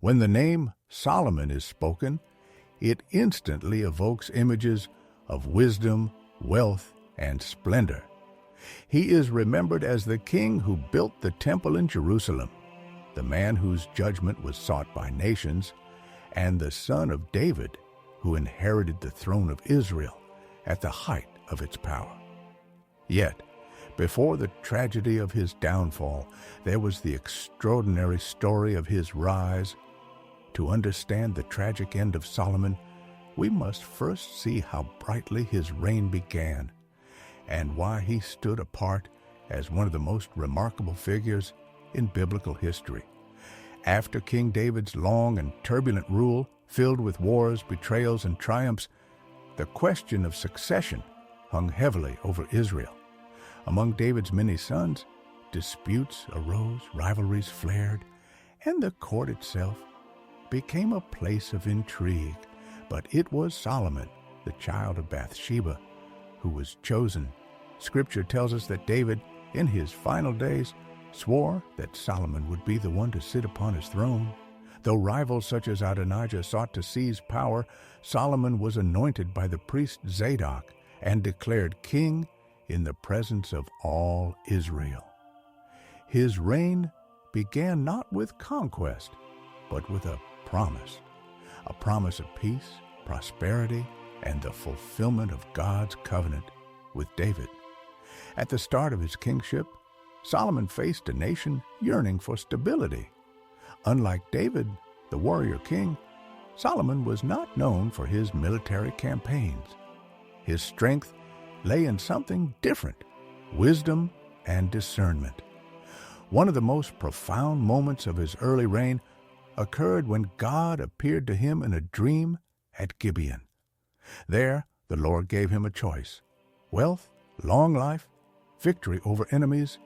When the name Solomon is spoken, it instantly evokes images of wisdom, wealth, and splendor. He is remembered as the king who built the temple in Jerusalem, the man whose judgment was sought by nations, and the son of David, who inherited the throne of Israel at the height of its power. Yet, before the tragedy of his downfall, there was the extraordinary story of his rise. To understand the tragic end of Solomon, we must first see how brightly his reign began and why he stood apart as one of the most remarkable figures in biblical history. After King David's long and turbulent rule, filled with wars, betrayals, and triumphs, the question of succession hung heavily over Israel. Among David's many sons, disputes arose, rivalries flared, and the court itself became a place of intrigue. But it was Solomon, the child of Bathsheba, who was chosen. Scripture tells us that David, in his final days, swore that Solomon would be the one to sit upon his throne. Though rivals such as Adonijah sought to seize power, Solomon was anointed by the priest Zadok and declared king in the presence of all Israel. His reign began not with conquest, but with a promise of peace, prosperity, and the fulfillment of God's covenant with David. At the start of his kingship, Solomon faced a nation yearning for stability. Unlike David, the warrior king, Solomon was not known for his military campaigns. His strength lay in something different: wisdom and discernment. One of the most profound moments of his early reign occurred when God appeared to him in a dream at Gibeon. There, the Lord gave him a choice: wealth, long life, victory over enemies,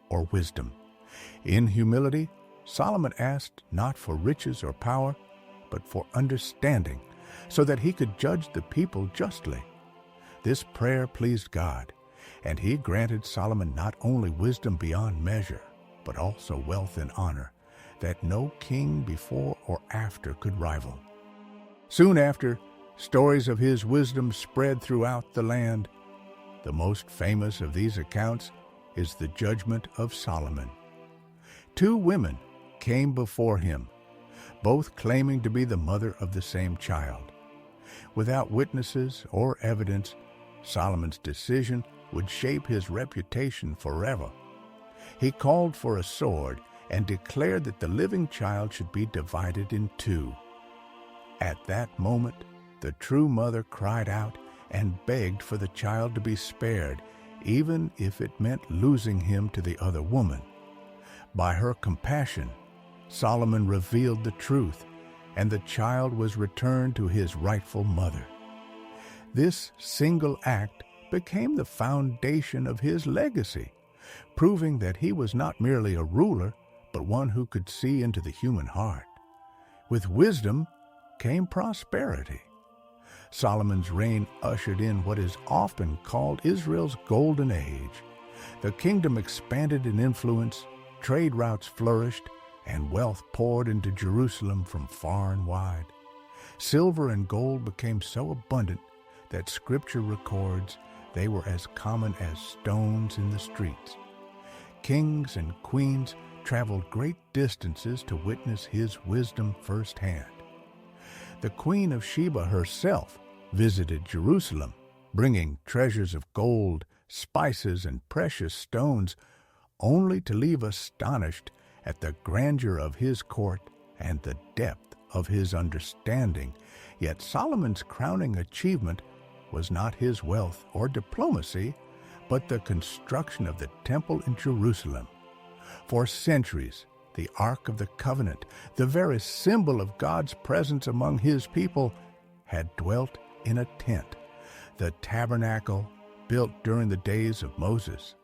or wisdom. In humility, Solomon asked not for riches or power, but for understanding, so that he could judge the people justly. This prayer pleased God, and he granted Solomon not only wisdom beyond measure, but also wealth and honor that no king before or after could rival. Soon after, stories of his wisdom spread throughout the land. The most famous of these accounts is the judgment of Solomon. 2 women came before him, both claiming to be the mother of the same child. Without witnesses or evidence, Solomon's decision would shape his reputation forever. He called for a sword and declared that the living child should be divided in 2. At that moment, the true mother cried out and begged for the child to be spared, even if it meant losing him to the other woman. By her compassion, Solomon revealed the truth, and the child was returned to his rightful mother. This single act became the foundation of his legacy, proving that he was not merely a ruler, but one who could see into the human heart. With wisdom came prosperity. Solomon's reign ushered in what is often called Israel's golden age. The kingdom expanded in influence, trade routes flourished, and wealth poured into Jerusalem from far and wide. Silver and gold became so abundant that Scripture records they were as common as stones in the streets. Kings and queens traveled great distances to witness his wisdom firsthand. The Queen of Sheba herself visited Jerusalem, bringing treasures of gold, spices, and precious stones, only to leave astonished at the grandeur of his court and the depth of his understanding. Yet Solomon's crowning achievement was not his wealth or diplomacy, but the construction of the temple in Jerusalem. For centuries, the Ark of the Covenant, the very symbol of God's presence among his people, had dwelt in a tent, the tabernacle built during the days of Moses.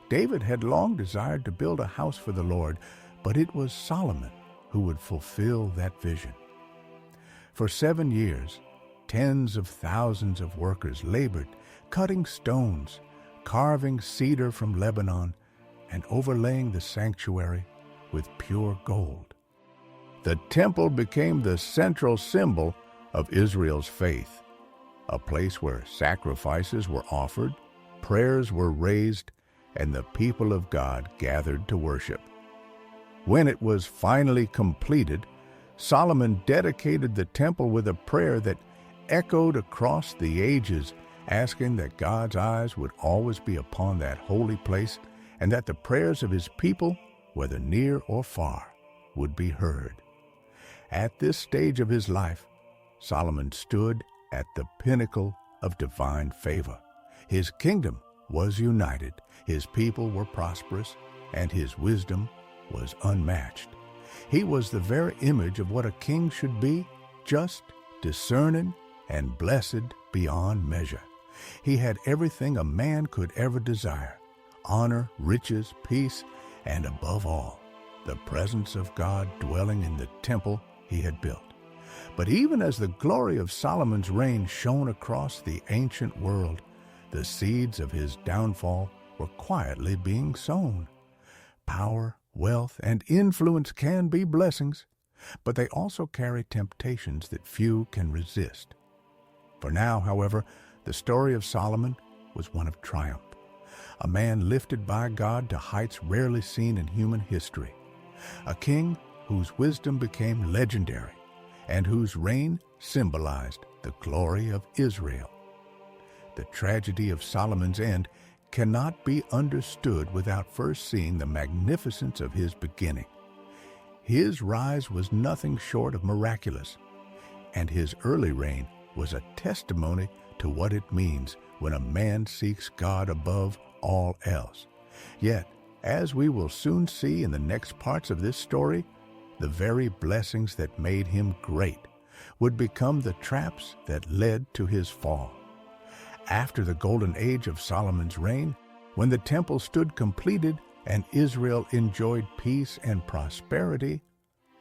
David had long desired to build a house for the Lord, but it was Solomon who would fulfill that vision. For 7 years, tens of thousands of workers labored, cutting stones, carving cedar from Lebanon, and overlaying the sanctuary with pure gold. The temple became the central symbol of Israel's faith, a place where sacrifices were offered, prayers were raised, and the people of God gathered to worship. When it was finally completed, Solomon dedicated the temple with a prayer that echoed across the ages, asking that God's eyes would always be upon that holy place and that the prayers of his people, whether near or far, would be heard. At this stage of his life, Solomon stood at the pinnacle of divine favor. His kingdom was united, his people were prosperous, and his wisdom was unmatched. He was the very image of what a king should be, just, discerning, and blessed beyond measure. He had everything a man could ever desire: honor, riches, peace, and above all, the presence of God dwelling in the temple he had built. But even as the glory of Solomon's reign shone across the ancient world, the seeds of his downfall were quietly being sown. Power, wealth, and influence can be blessings, but they also carry temptations that few can resist. For now, however, the story of Solomon was one of triumph, a man lifted by God to heights rarely seen in human history, a king whose wisdom became legendary and whose reign symbolized the glory of Israel. The tragedy of Solomon's end cannot be understood without first seeing the magnificence of his beginning. His rise was nothing short of miraculous, and his early reign was a testimony to what it means when a man seeks God above all else. Yet, as we will soon see in the next parts of this story, the very blessings that made him great would become the traps that led to his fall. After the golden age of Solomon's reign, when the temple stood completed and Israel enjoyed peace and prosperity,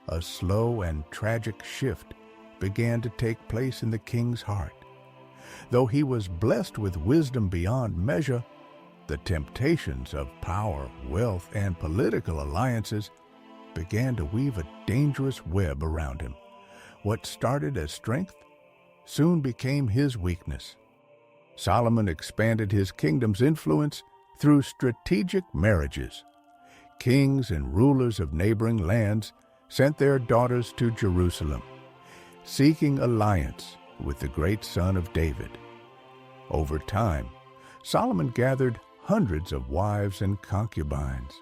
a slow and tragic shift began to take place in the king's heart. Though he was blessed with wisdom beyond measure, the temptations of power, wealth, and political alliances began to weave a dangerous web around him. What started as strength soon became his weakness. Solomon expanded his kingdom's influence through strategic marriages. Kings and rulers of neighboring lands sent their daughters to Jerusalem, seeking alliance with the great son of David. Over time, Solomon gathered hundreds of wives and concubines.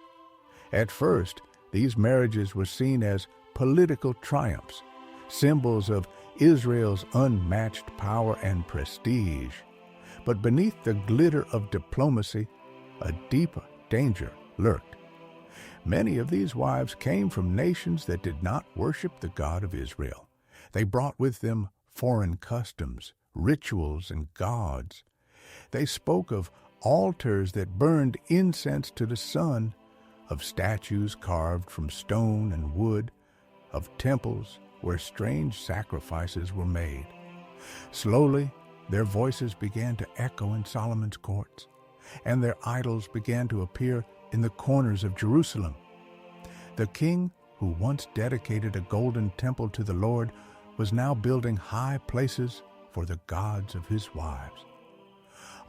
At first, these marriages were seen as political triumphs, symbols of Israel's unmatched power and prestige. But beneath the glitter of diplomacy, a deeper danger lurked. Many of these wives came from nations that did not worship the God of Israel. They brought with them foreign customs, rituals, and gods. They spoke of altars that burned incense to the sun, of statues carved from stone and wood, of temples where strange sacrifices were made. Slowly, their voices began to echo in Solomon's courts, and their idols began to appear in the corners of Jerusalem. The king, who once dedicated a golden temple to the Lord, was now building high places for the gods of his wives.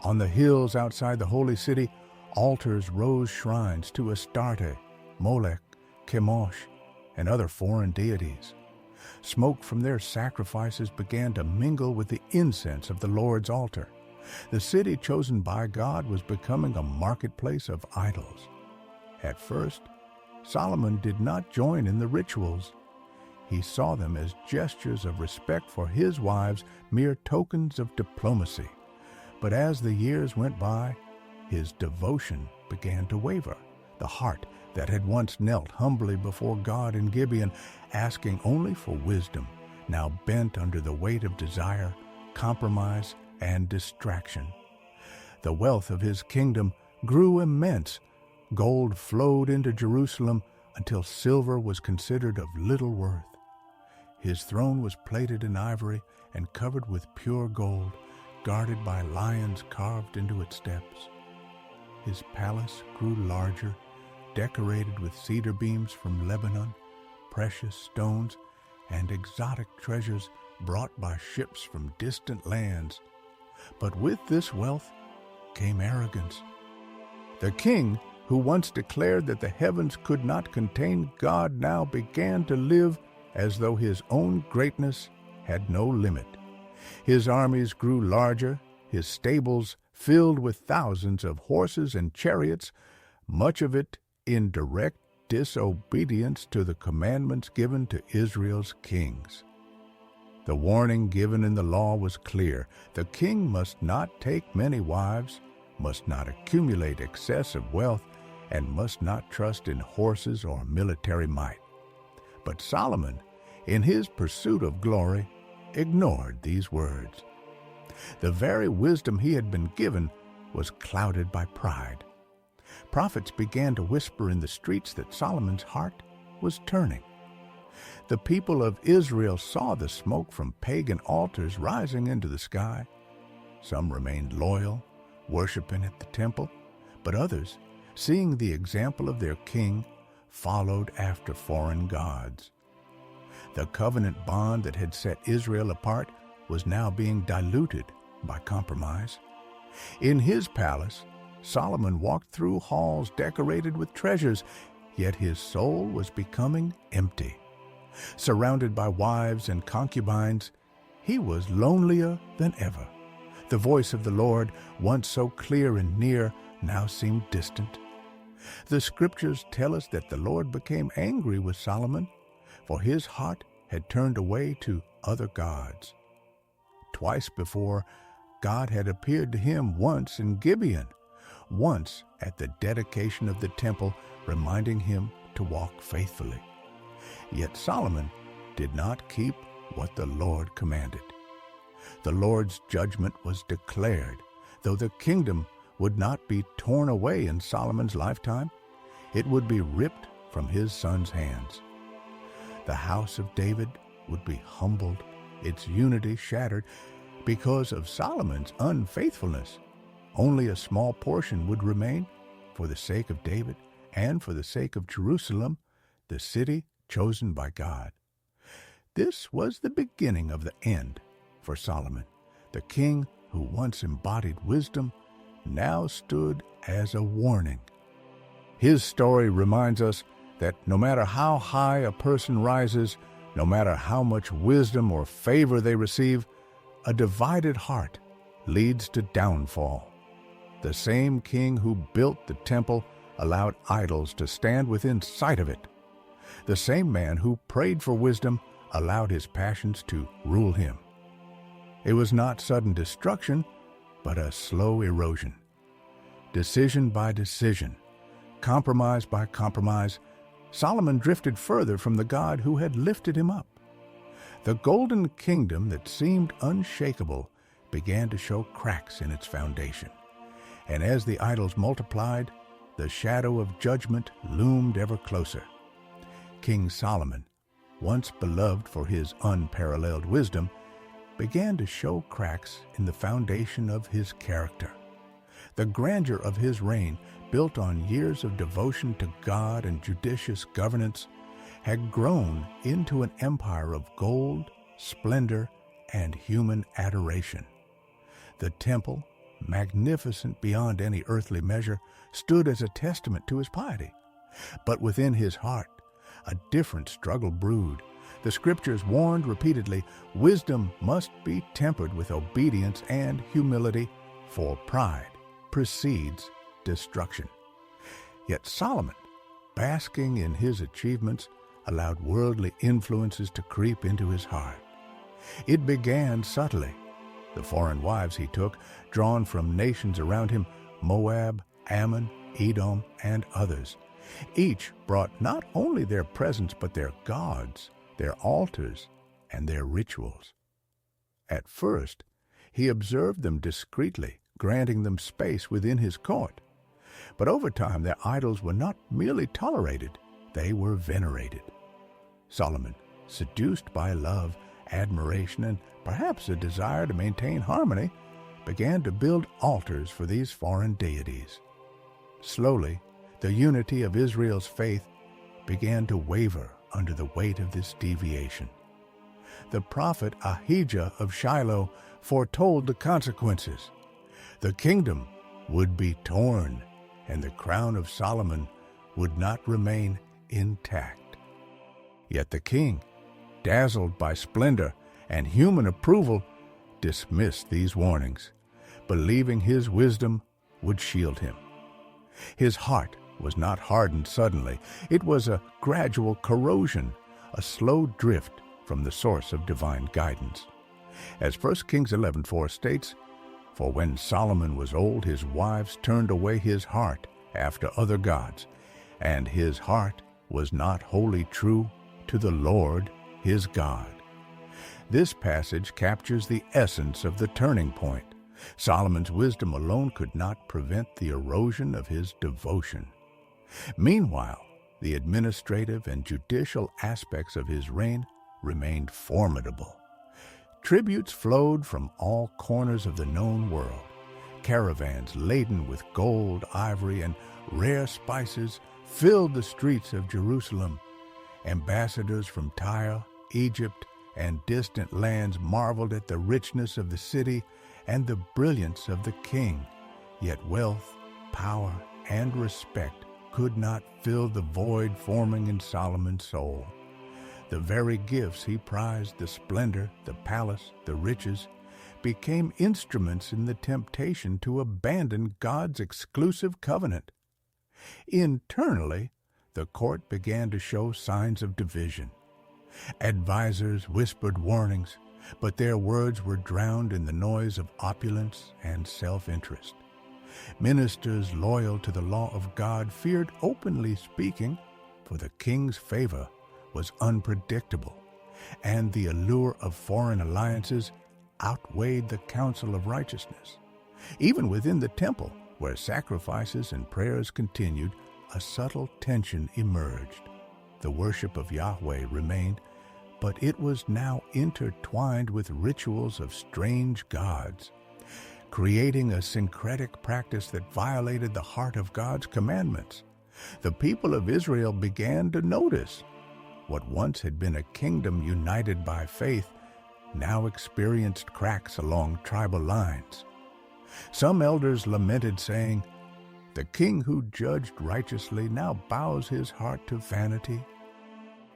On the hills outside the holy city, altars rose shrines to Astarte, Molech, Chemosh, and other foreign deities. Smoke from their sacrifices began to mingle with the incense of the Lord's altar. The city chosen by God was becoming a marketplace of idols. At first, Solomon did not join in the rituals. He saw them as gestures of respect for his wives, mere tokens of diplomacy. But as the years went by, his devotion began to waver. The heart that had once knelt humbly before God in Gibeon, asking only for wisdom, now bent under the weight of desire, compromise, and distraction. The wealth of his kingdom grew immense. Gold flowed into Jerusalem until silver was considered of little worth. His throne was plated in ivory and covered with pure gold, guarded by lions carved into its steps. His palace grew larger, decorated with cedar beams from Lebanon, precious stones and exotic treasures brought by ships from distant lands. But with this wealth came arrogance. The king, who once declared that the heavens could not contain God, now began to live as though his own greatness had no limit. His armies grew larger, his stables filled with thousands of horses and chariots, much of it in direct disobedience to the commandments given to Israel's kings. The warning given in the law was clear. The king must not take many wives, must not accumulate excessive wealth, and must not trust in horses or military might. But Solomon, in his pursuit of glory, ignored these words. The very wisdom he had been given was clouded by pride. Prophets began to whisper in the streets that Solomon's heart was turning. The people of Israel saw the smoke from pagan altars rising into the sky. Some remained loyal, worshiping at the temple, but others, seeing the example of their king, followed after foreign gods. The covenant bond that had set Israel apart was now being diluted by compromise. In his palace, Solomon walked through halls decorated with treasures, yet his soul was becoming empty. Surrounded by wives and concubines, he was lonelier than ever. The voice of the Lord, once so clear and near, now seemed distant. The scriptures tell us that the Lord became angry with Solomon, for his heart had turned away to other gods. Twice before, God had appeared to him, once in Gibeon, once at the dedication of the temple, reminding him to walk faithfully. Yet Solomon did not keep what the Lord commanded. The Lord's judgment was declared. Though the kingdom would not be torn away in Solomon's lifetime, it would be ripped from his son's hands. The house of David would be humbled, its unity shattered. Because of Solomon's unfaithfulness, only a small portion would remain for the sake of David and for the sake of Jerusalem, the city chosen by God. This was the beginning of the end for Solomon. The king who once embodied wisdom now stood as a warning. His story reminds us that no matter how high a person rises, no matter how much wisdom or favor they receive, a divided heart leads to downfall. The same king who built the temple allowed idols to stand within sight of it. The same man who prayed for wisdom allowed his passions to rule him. It was not sudden destruction, but a slow erosion. Decision by decision, compromise by compromise, Solomon drifted further from the God who had lifted him up. The golden kingdom that seemed unshakable began to show cracks in its foundation. And as the idols multiplied, the shadow of judgment loomed ever closer. King Solomon, once beloved for his unparalleled wisdom, began to show cracks in the foundation of his character. The grandeur of his reign, built on years of devotion to God and judicious governance, had grown into an empire of gold, splendor, and human adoration. The temple, magnificent beyond any earthly measure, stood as a testament to his piety. But within his heart, a different struggle brewed. The scriptures warned repeatedly, wisdom must be tempered with obedience and humility, for pride precedes destruction. Yet Solomon, basking in his achievements, allowed worldly influences to creep into his heart. It began subtly. The foreign wives he took, drawn from nations around him, Moab, Ammon, Edom, and others. Each brought not only their presence, but their gods, their altars, and their rituals. At first, he observed them discreetly, granting them space within his court. But over time, their idols were not merely tolerated, they were venerated. Solomon, seduced by love, admiration, and perhaps a desire to maintain harmony, began to build altars for these foreign deities. Slowly, the unity of Israel's faith began to waver under the weight of this deviation. The prophet Ahijah of Shiloh foretold the consequences. The kingdom would be torn, and the crown of Solomon would not remain intact. Yet the king, dazzled by splendor and human approval, dismissed these warnings, believing his wisdom would shield him. His heart was not hardened suddenly. It was a gradual corrosion, a slow drift from the source of divine guidance. As 1 Kings 11:4 states, "For when Solomon was old, his wives turned away his heart after other gods, and his heart was not wholly true to the Lord his God." This passage captures the essence of the turning point. Solomon's wisdom alone could not prevent the erosion of his devotion. Meanwhile, the administrative and judicial aspects of his reign remained formidable. Tributes flowed from all corners of the known world. Caravans laden with gold, ivory, and rare spices filled the streets of Jerusalem. Ambassadors from Tyre, Egypt, and distant lands marveled at the richness of the city and the brilliance of the king. Yet wealth, power, and respect could not fill the void forming in Solomon's soul. The very gifts he prized, the splendor, the palace, the riches, became instruments in the temptation to abandon God's exclusive covenant. Internally, the court began to show signs of division. Advisors whispered warnings, but their words were drowned in the noise of opulence and self-interest. Ministers loyal to the law of God feared openly speaking, for the king's favor was unpredictable, and the allure of foreign alliances outweighed the counsel of righteousness. Even within the temple, where sacrifices and prayers continued, a subtle tension emerged. The worship of Yahweh remained, but it was now intertwined with rituals of strange gods, creating a syncretic practice that violated the heart of God's commandments. The people of Israel began to notice what once had been a kingdom united by faith now experienced cracks along tribal lines. Some elders lamented, saying, "The king who judged righteously now bows his heart to vanity."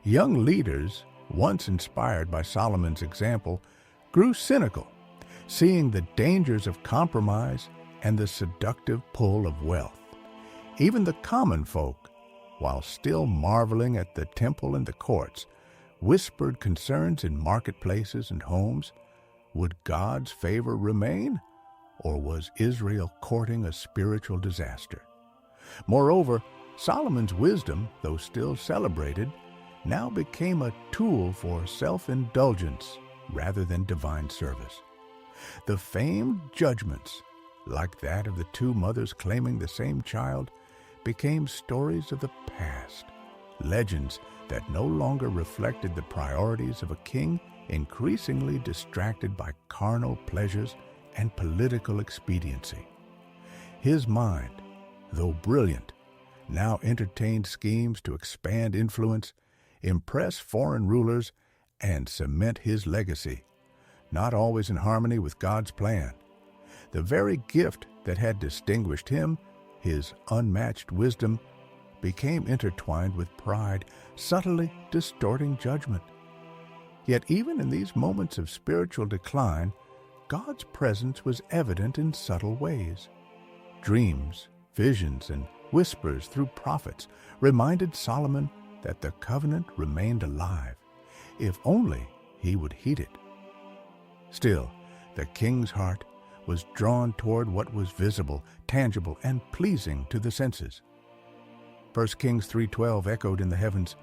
Young leaders, once inspired by Solomon's example, grew cynical, seeing the dangers of compromise and the seductive pull of wealth. Even the common folk, while still marveling at the temple and the courts, whispered concerns in marketplaces and homes. Would God's favor remain, or was Israel courting a spiritual disaster? Moreover, Solomon's wisdom, though still celebrated, now became a tool for self-indulgence rather than divine service. The famed judgments, like that of the two mothers claiming the same child, became stories of the past, legends that no longer reflected the priorities of a king increasingly distracted by carnal pleasures and political expediency. His mind, though brilliant, now entertained schemes to expand influence, impress foreign rulers, and cement his legacy, not always in harmony with God's plan. The very gift that had distinguished him, his unmatched wisdom, became intertwined with pride, subtly distorting judgment. Yet even in these moments of spiritual decline, God's presence was evident in subtle ways. Dreams, visions, and whispers through prophets reminded Solomon that the covenant remained alive, if only he would heed it. Still, the king's heart was drawn toward what was visible, tangible, and pleasing to the senses. 1 Kings 3:12 echoed in the heavens,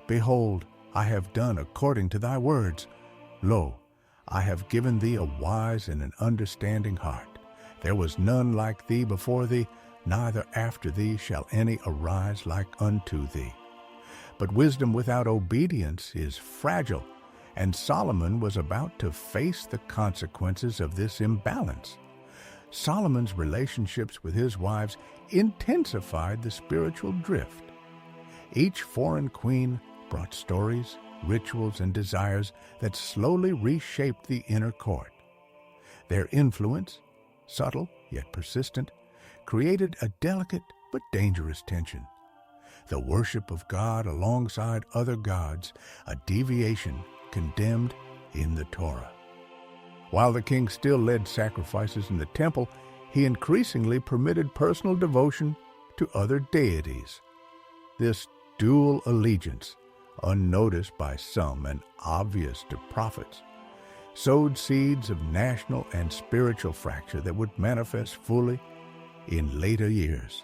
"Behold, I have done according to thy words. Lo, I have given thee a wise and an understanding heart. There was none like thee before thee, neither after thee shall any arise like unto thee." But wisdom without obedience is fragile, and Solomon was about to face the consequences of this imbalance. Solomon's relationships with his wives intensified the spiritual drift. Each foreign queen brought stories, rituals, and desires that slowly reshaped the inner court. Their influence, subtle yet persistent, created a delicate but dangerous tension. The worship of God alongside other gods, a deviation condemned in the Torah. While the king still led sacrifices in the temple, he increasingly permitted personal devotion to other deities. This dual allegiance, unnoticed by some and obvious to prophets, sowed seeds of national and spiritual fracture that would manifest fully in later years.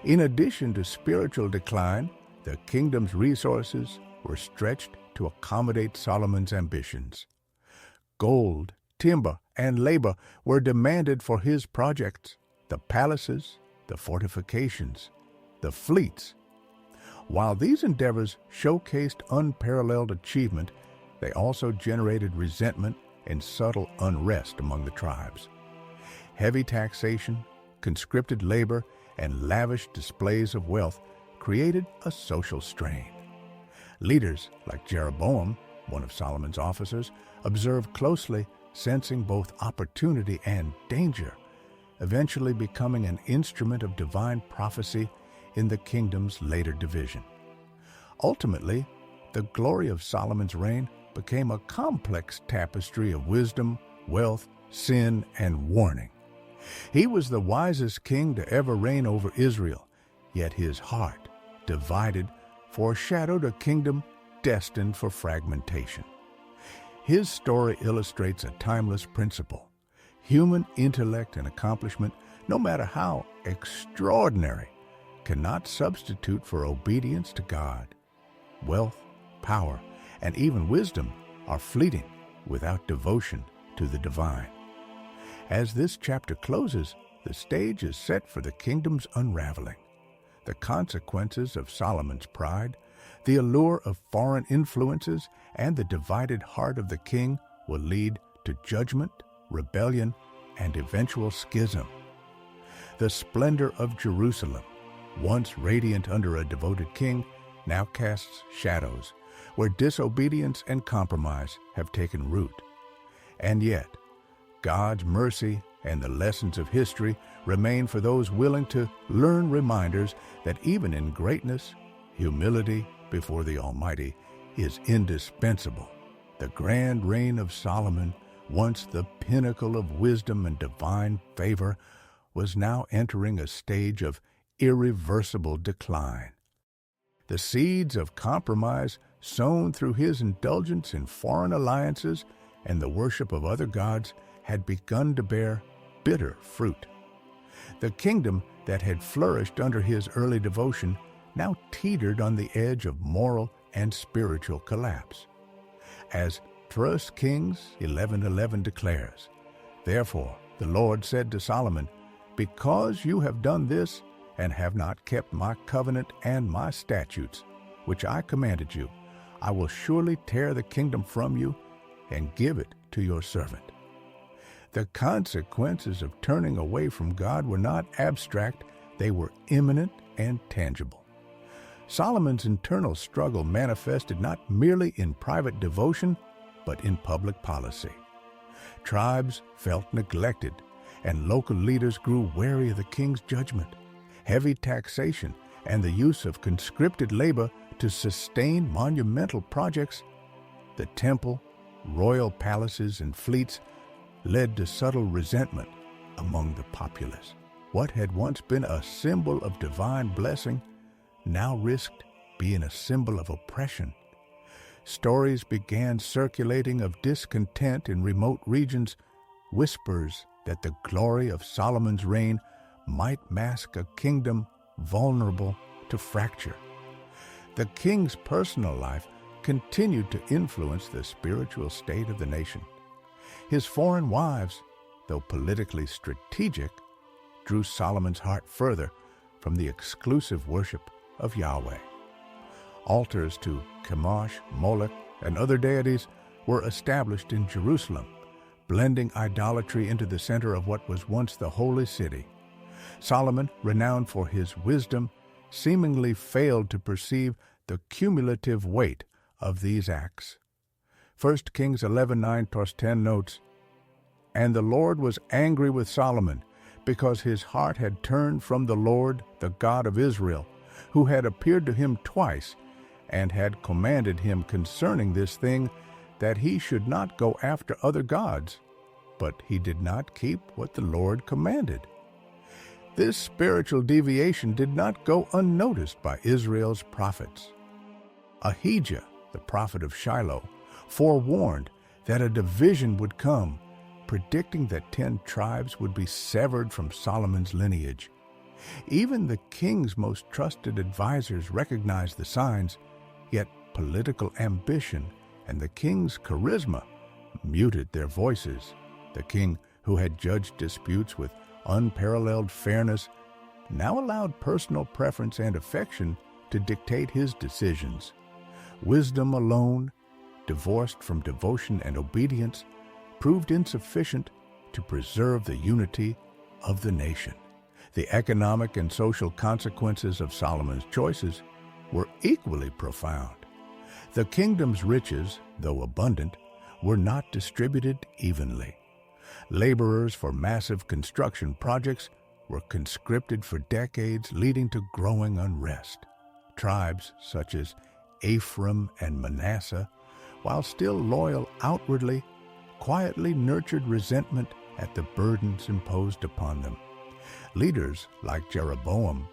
In addition to spiritual decline, the kingdom's resources were stretched to accommodate Solomon's ambitions. Gold, timber, and labor were demanded for his projects: the palaces, the fortifications, the fleets. While these endeavors showcased unparalleled achievement, they also generated resentment and subtle unrest among the tribes. Heavy taxation, conscripted labor, and lavish displays of wealth created a social strain. Leaders like Jeroboam, one of Solomon's officers, observed closely, sensing both opportunity and danger, eventually becoming an instrument of divine prophecy in the kingdom's later division. Ultimately, the glory of Solomon's reign became a complex tapestry of wisdom, wealth, sin, and warning. He was the wisest king to ever reign over Israel, yet his heart, divided, foreshadowed a kingdom destined for fragmentation. His story illustrates a timeless principle. Human intellect and accomplishment, no matter how extraordinary, cannot substitute for obedience to God. Wealth, power, and even wisdom are fleeting without devotion to the divine. As this chapter closes, the stage is set for the kingdom's unraveling. The consequences of Solomon's pride, the allure of foreign influences, and the divided heart of the king will lead to judgment, rebellion, and eventual schism. The splendor of Jerusalem, once radiant under a devoted king, now casts shadows where disobedience and compromise have taken root. And yet, God's mercy and the lessons of history remain for those willing to learn reminders that even in greatness, humility before the Almighty is indispensable. The grand reign of Solomon, once the pinnacle of wisdom and divine favor, was now entering a stage of irreversible decline. The seeds of compromise sown through his indulgence in foreign alliances and the worship of other gods had begun to bear bitter fruit. The kingdom that had flourished under his early devotion now teetered on the edge of moral and spiritual collapse. As 1 Kings 11:11 declares, "Therefore the Lord said to Solomon, Because you have done this and have not kept my covenant and my statutes, which I commanded you, I will surely tear the kingdom from you and give it to your servant." The consequences of turning away from God were not abstract, they were imminent and tangible. Solomon's internal struggle manifested not merely in private devotion, but in public policy. Tribes felt neglected, and local leaders grew wary of the king's judgment. Heavy taxation and the use of conscripted labor to sustain monumental projects, the temple, royal palaces, and fleets led to subtle resentment among the populace. What had once been a symbol of divine blessing now risked being a symbol of oppression. Stories began circulating of discontent in remote regions, whispers that the glory of Solomon's reign might mask a kingdom vulnerable to fracture. The king's personal life continued to influence the spiritual state of the nation. His foreign wives, though politically strategic, drew Solomon's heart further from the exclusive worship of Yahweh. Altars to Chemosh, Moloch, and other deities were established in Jerusalem, blending idolatry into the center of what was once the holy city. Solomon, renowned for his wisdom, seemingly failed to perceive the cumulative weight of these acts. 1 Kings 11:9-10 notes, "And the Lord was angry with Solomon, because his heart had turned from the Lord, the God of Israel, who had appeared to him twice, and had commanded him concerning this thing, that he should not go after other gods. But he did not keep what the Lord commanded." This spiritual deviation did not go unnoticed by Israel's prophets. Ahijah, the prophet of Shiloh, forewarned that a division would come, predicting that 10 tribes would be severed from Solomon's lineage. Even the king's most trusted advisors recognized the signs, yet political ambition and the king's charisma muted their voices. The king, who had judged disputes with unparalleled fairness, now allowed personal preference and affection to dictate his decisions. Wisdom alone, divorced from devotion and obedience, proved insufficient to preserve the unity of the nation. The economic and social consequences of Solomon's choices were equally profound. The kingdom's riches, though abundant, were not distributed evenly. Laborers for massive construction projects were conscripted for decades, leading to growing unrest. Tribes such as Ephraim and Manasseh, while still loyal outwardly, quietly nurtured resentment at the burdens imposed upon them. Leaders like Jeroboam,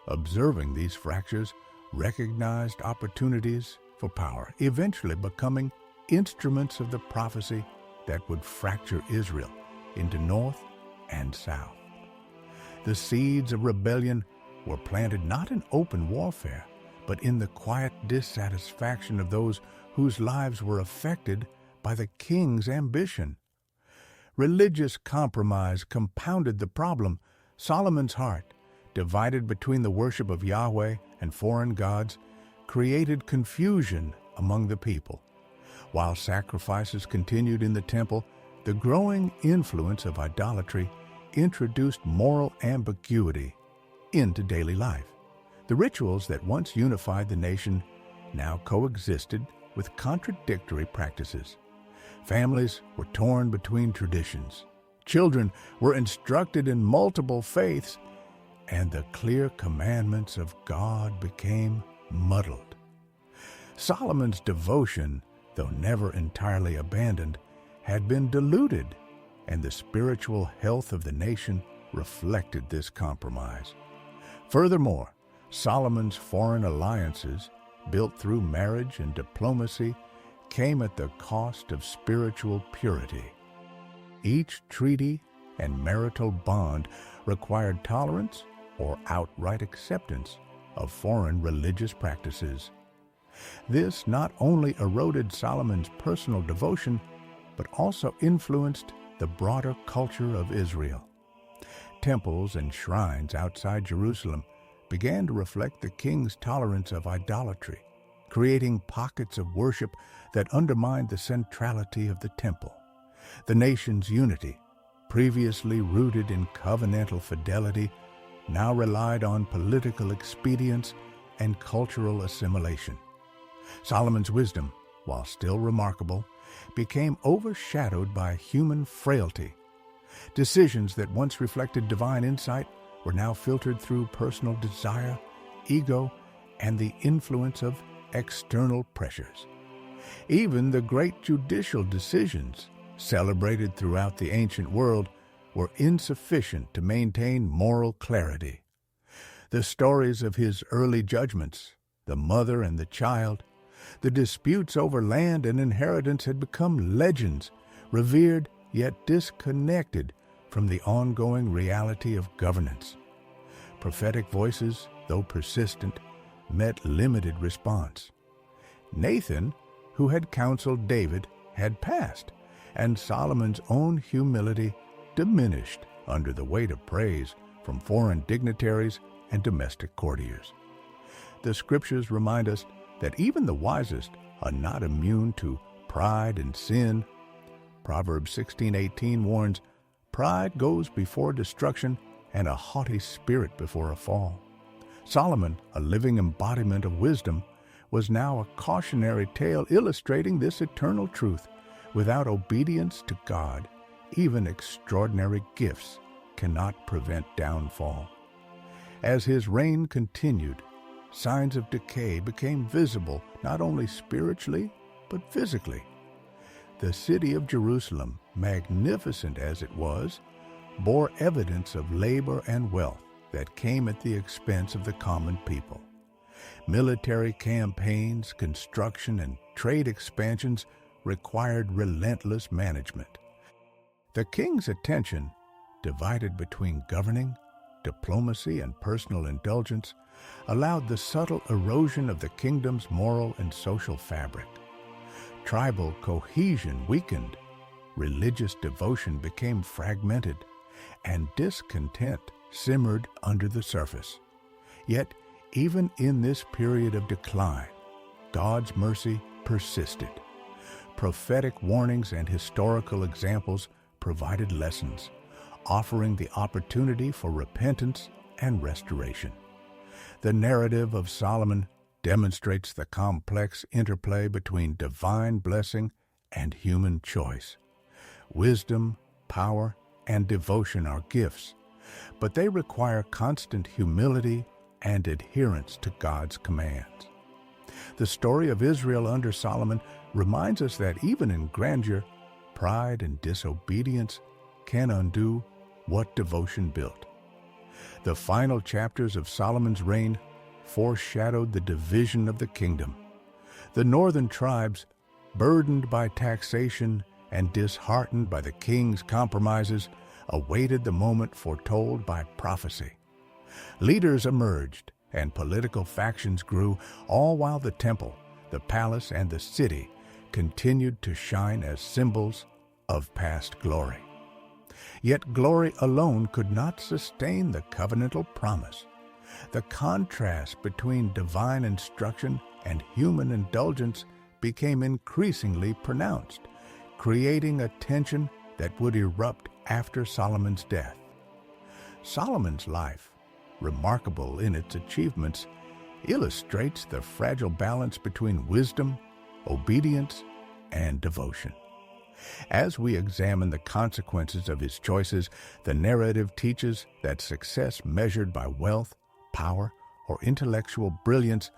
observing these fractures, recognized opportunities for power, eventually becoming instruments of the prophecy that would fracture Israel into north and south. The seeds of rebellion were planted not in open warfare, but in the quiet dissatisfaction of those whose lives were affected by the king's ambition. Religious compromise compounded the problem. Solomon's heart, divided between the worship of Yahweh and foreign gods, created confusion among the people. While sacrifices continued in the temple, the growing influence of idolatry introduced moral ambiguity into daily life. The rituals that once unified the nation now coexisted with contradictory practices. Families were torn between traditions. Children were instructed in multiple faiths, and the clear commandments of God became muddled. Solomon's devotion, though never entirely abandoned, had been diluted, and the spiritual health of the nation reflected this compromise. Furthermore, Solomon's foreign alliances, built through marriage and diplomacy, came at the cost of spiritual purity. Each treaty and marital bond required tolerance or outright acceptance of foreign religious practices. This not only eroded Solomon's personal devotion, but also influenced the broader culture of Israel. Temples and shrines outside Jerusalem began to reflect the king's tolerance of idolatry, creating pockets of worship that undermined the centrality of the temple. The nation's unity, previously rooted in covenantal fidelity, now relied on political expedience and cultural assimilation. Solomon's wisdom, while still remarkable, became overshadowed by human frailty. Decisions that once reflected divine insight were now filtered through personal desire, ego, and the influence of external pressures. Even the great judicial decisions, celebrated throughout the ancient world, were insufficient to maintain moral clarity. The stories of his early judgments, the mother and the child, the disputes over land and inheritance had become legends, revered yet disconnected from the ongoing reality of governance. Prophetic voices, though persistent, met limited response. Nathan, who had counseled David, had passed, and Solomon's own humility diminished under the weight of praise from foreign dignitaries and domestic courtiers. The scriptures remind us that even the wisest are not immune to pride and sin. Proverbs 16:18 warns, "Pride goes before destruction, and a haughty spirit before a fall." Solomon, a living embodiment of wisdom, was now a cautionary tale illustrating this eternal truth. Without obedience to God, even extraordinary gifts cannot prevent downfall. As his reign continued, signs of decay became visible not only spiritually, but physically. The city of Jerusalem, magnificent as it was, bore evidence of labor and wealth that came at the expense of the common people. Military campaigns, construction, and trade expansions required relentless management. The king's attention, divided between governing, diplomacy, and personal indulgence, allowed the subtle erosion of the kingdom's moral and social fabric. Tribal cohesion weakened, religious devotion became fragmented, and discontent simmered under the surface. Yet, even in this period of decline, God's mercy persisted. Prophetic warnings and historical examples provided lessons, offering the opportunity for repentance and restoration. The narrative of Solomon demonstrates the complex interplay between divine blessing and human choice. Wisdom, power, and devotion are gifts, but they require constant humility and adherence to God's commands. The story of Israel under Solomon reminds us that even in grandeur, pride and disobedience can undo what devotion built. The final chapters of Solomon's reign foreshadowed the division of the kingdom. The northern tribes, burdened by taxation and disheartened by the king's compromises, awaited the moment foretold by prophecy. Leaders emerged, and political factions grew, all while the temple, the palace, and the city continued to shine as symbols of past glory. Yet glory alone could not sustain the covenantal promise. The contrast between divine instruction and human indulgence became increasingly pronounced, creating a tension that would erupt after Solomon's death. Solomon's life, remarkable in its achievements, illustrates the fragile balance between wisdom, obedience, and devotion. As we examine the consequences of his choices, the narrative teaches that success measured by wealth, power, or intellectual brilliance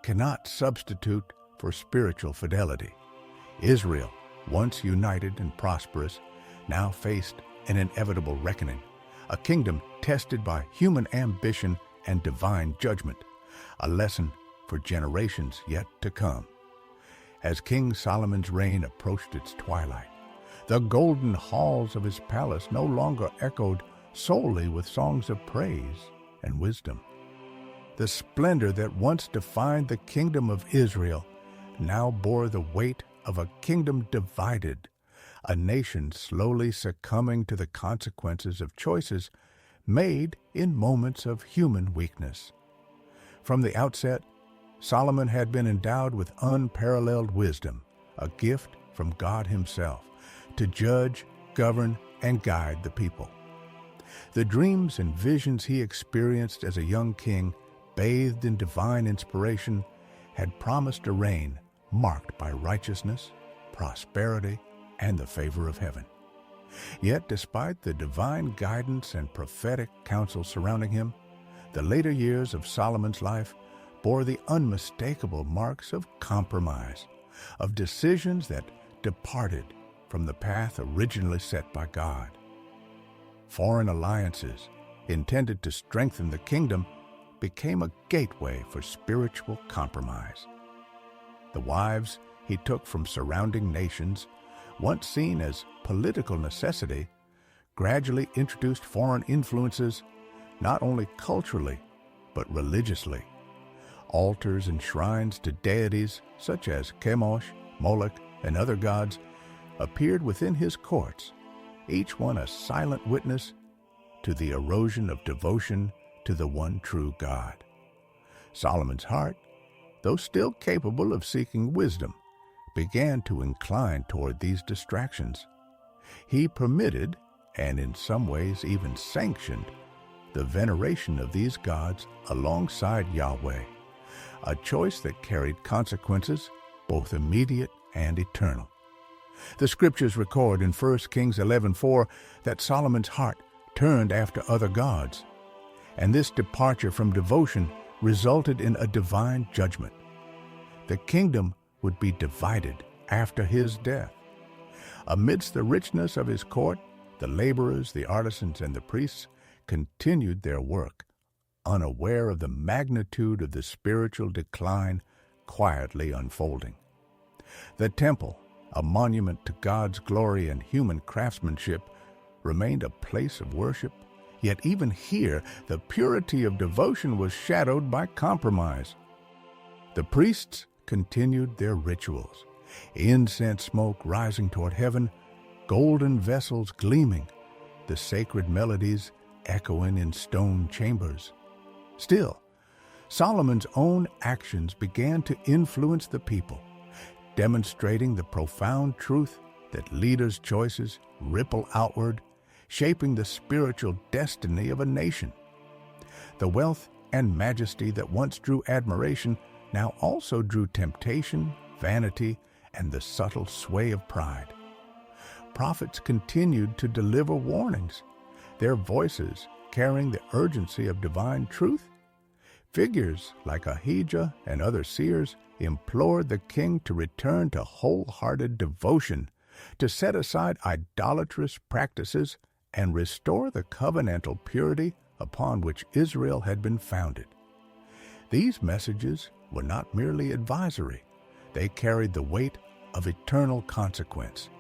cannot substitute for spiritual fidelity. Israel, once united and prosperous, now faced an inevitable reckoning, a kingdom tested by human ambition and divine judgment, a lesson for generations yet to come. As King Solomon's reign approached its twilight, the golden halls of his palace no longer echoed solely with songs of praise and wisdom. The splendor that once defined the kingdom of Israel now bore the weight of a kingdom divided, a nation slowly succumbing to the consequences of choices made in moments of human weakness. From the outset, Solomon had been endowed with unparalleled wisdom, a gift from God himself, to judge, govern, and guide the people. The dreams and visions he experienced as a young king, bathed in divine inspiration, had promised a reign marked by righteousness, prosperity, and the favor of heaven. Yet, despite the divine guidance and prophetic counsel surrounding him, the later years of Solomon's life bore the unmistakable marks of compromise, of decisions that departed from the path originally set by God. Foreign alliances, intended to strengthen the kingdom, became a gateway for spiritual compromise. The wives he took from surrounding nations, once seen as political necessity, gradually introduced foreign influences not only culturally but religiously. Altars and shrines to deities such as Chemosh, Moloch, and other gods appeared within his courts, each one a silent witness to the erosion of devotion to the one true God. Solomon's heart, though still capable of seeking wisdom, began to incline toward these distractions. He permitted, and in some ways even sanctioned, the veneration of these gods alongside Yahweh, a choice that carried consequences, both immediate and eternal. The scriptures record in 1 Kings 11:4 that Solomon's heart turned after other gods, and this departure from devotion resulted in a divine judgment. The kingdom would be divided after his death. Amidst the richness of his court, the laborers, the artisans, and the priests continued their work, unaware of the magnitude of the spiritual decline quietly unfolding. The temple, a monument to God's glory and human craftsmanship, remained a place of worship, yet even here the purity of devotion was shadowed by compromise. The priests continued their rituals, incense smoke rising toward heaven, golden vessels gleaming, the sacred melodies echoing in stone chambers. Still, Solomon's own actions began to influence the people, demonstrating the profound truth that leaders' choices ripple outward, shaping the spiritual destiny of a nation. The wealth and majesty that once drew admiration now also drew temptation, vanity, and the subtle sway of pride. Prophets continued to deliver warnings, their voices carrying the urgency of divine truth. Figures like Ahijah and other seers implored the king to return to wholehearted devotion, to set aside idolatrous practices, and restore the covenantal purity upon which Israel had been founded. These messages were not merely advisory. They carried the weight of eternal consequence.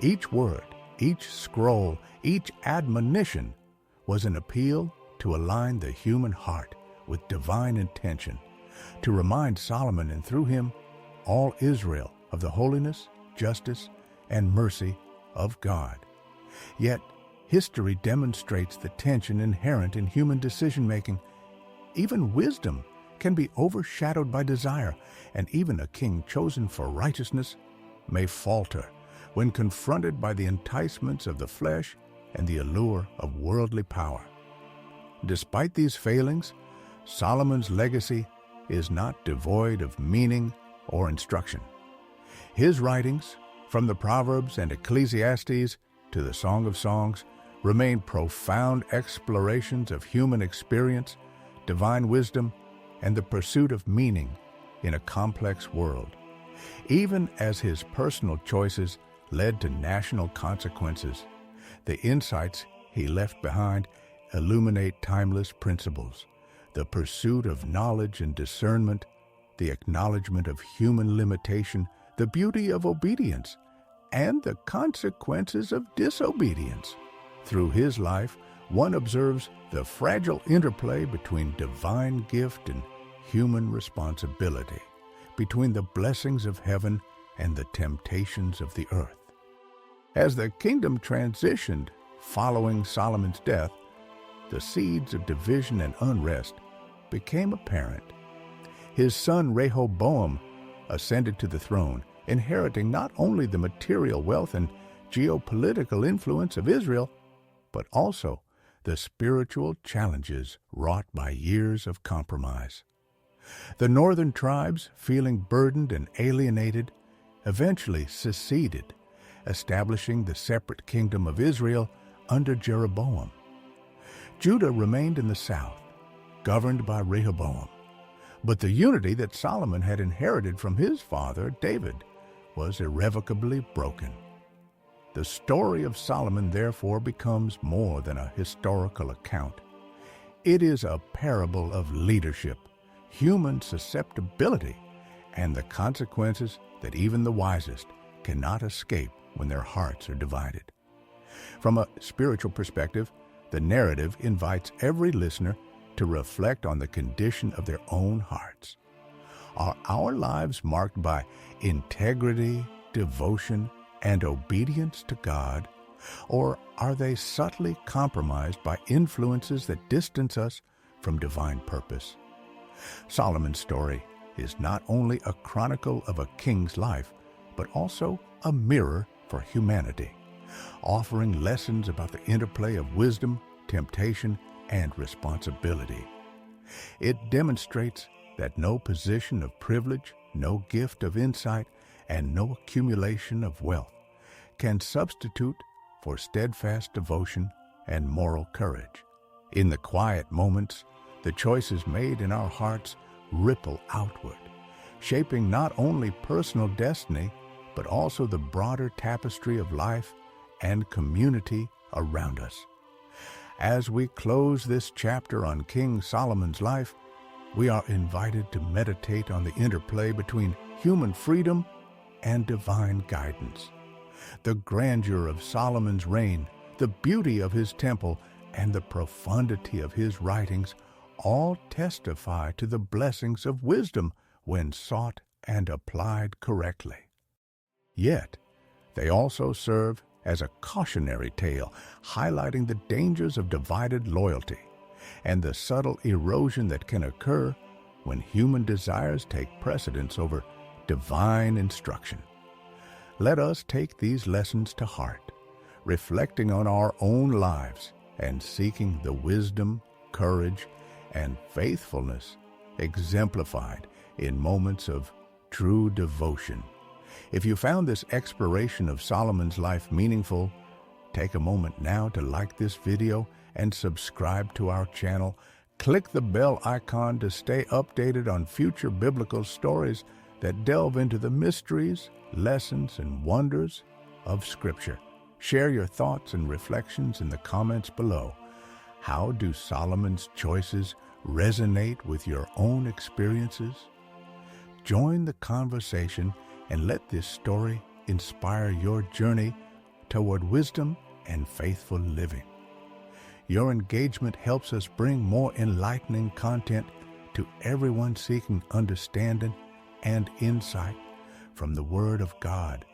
Each word, each scroll, each admonition was an appeal to align the human heart with divine intention, to remind Solomon and through him all Israel of the holiness, justice, and mercy of God. Yet, history demonstrates the tension inherent in human decision-making. Even wisdom can be overshadowed by desire, and even a king chosen for righteousness may falter when confronted by the enticements of the flesh and the allure of worldly power. Despite these failings, Solomon's legacy is not devoid of meaning or instruction. His writings, from the Proverbs and Ecclesiastes to the Song of Songs, remain profound explorations of human experience, divine wisdom, and the pursuit of meaning in a complex world. Even as his personal choices led to national consequences, the insights he left behind illuminate timeless principles: the pursuit of knowledge and discernment, the acknowledgement of human limitation, the beauty of obedience, and the consequences of disobedience. Through his life, one observes the fragile interplay between divine gift and human responsibility, between the blessings of heaven and the temptations of the earth. As the kingdom transitioned following Solomon's death, the seeds of division and unrest became apparent. His son Rehoboam ascended to the throne, inheriting not only the material wealth and geopolitical influence of Israel, but also the spiritual challenges wrought by years of compromise. The northern tribes, feeling burdened and alienated, eventually seceded, establishing the separate kingdom of Israel under Jeroboam. Judah remained in the south, governed by Rehoboam, but the unity that Solomon had inherited from his father, David, was irrevocably broken. The story of Solomon, therefore, becomes more than a historical account. It is a parable of leadership, human susceptibility, and the consequences that even the wisest cannot escape when their hearts are divided. From a spiritual perspective, the narrative invites every listener to reflect on the condition of their own hearts. Are our lives marked by integrity, devotion, and obedience to God, or are they subtly compromised by influences that distance us from divine purpose? Solomon's story is not only a chronicle of a king's life, but also a mirror for humanity, offering lessons about the interplay of wisdom, temptation, and responsibility. It demonstrates that no position of privilege, no gift of insight, and no accumulation of wealth can substitute for steadfast devotion and moral courage. In the quiet moments, the choices made in our hearts ripple outward, shaping not only personal destiny, but also the broader tapestry of life and community around us. As we close this chapter on King Solomon's life, we are invited to meditate on the interplay between human freedom and divine guidance. The grandeur of Solomon's reign, the beauty of his temple, and the profundity of his writings all testify to the blessings of wisdom when sought and applied correctly. Yet, they also serve as a cautionary tale, highlighting the dangers of divided loyalty and the subtle erosion that can occur when human desires take precedence over divine instruction. Let us take these lessons to heart, reflecting on our own lives and seeking the wisdom, courage, and faithfulness exemplified in moments of true devotion. If you found this exploration of Solomon's life meaningful, take a moment now to like this video and subscribe to our channel. Click the bell icon to stay updated on future biblical stories that delve into the mysteries, lessons, and wonders of Scripture. Share your thoughts and reflections in the comments below. How do Solomon's choices resonate with your own experiences? Join the conversation and let this story inspire your journey toward wisdom and faithful living. Your engagement helps us bring more enlightening content to everyone seeking understanding and insight from the Word of God.